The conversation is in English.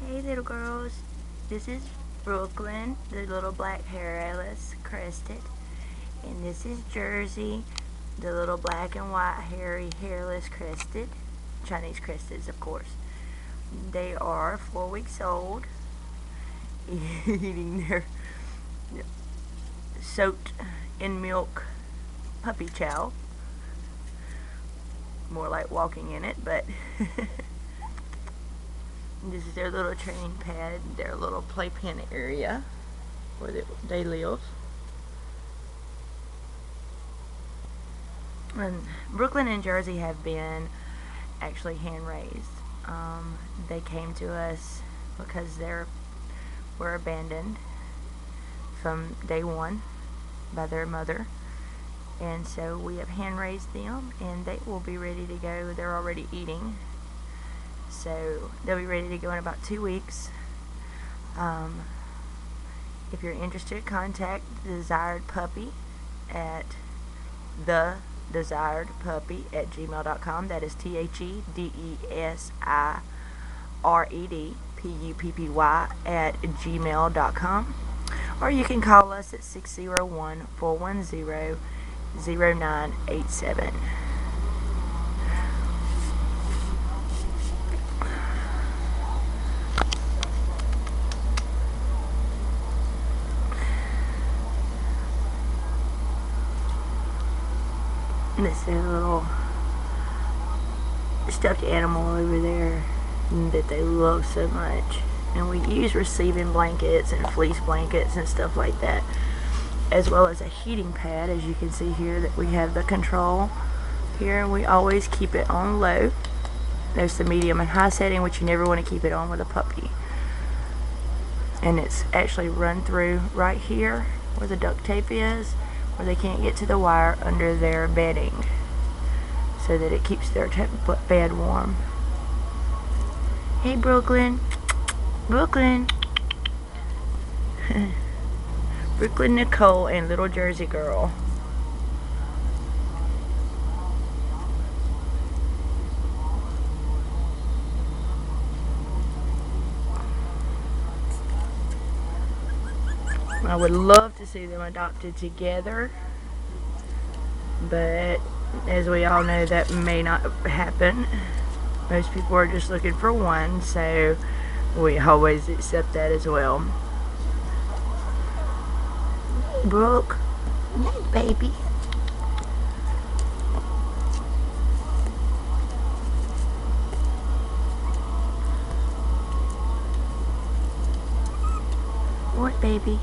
Hey little girls, this is Brooklyn, the little black hairless Crested, and this is Jersey, the little black and white hairy hairless Crested, Chinese Cresteds of course. They are 4 weeks old, eating their soaked in milk puppy chow, more like walking in it, but this is their little training pad, their little playpen area where they live. And Brooklyn and Jersey have been actually hand raised. They came to us because they were abandoned from day one by their mother, and so we have hand raised them, and they will be ready to go. They're already eating, so they'll be ready to go in about 2 weeks. If you're interested, contact the Desired Puppy at thedesiredpuppy@gmail.com. That is THEDESIREDPUPPY@gmail.com. Or you can call us at 601-410-0987. This is a little stuffed animal over there that they love so much, and we use receiving blankets and fleece blankets and stuff like that, as well as a heating pad. As you can see here, that we have the control here, and we always keep it on low. There's the medium and high setting, which you never want to keep it on with a puppy, and it's actually run through right here where the duct tape is, where they can't get to the wire under their bedding, so that it keeps their bed warm. Hey Brooklyn, Brooklyn, Brooklyn Nicole and little Jersey girl. I would love to see them adopted together, but as we all know, that may not happen. Most people are just looking for one, so we always accept that as well. Brooke, baby. What, baby?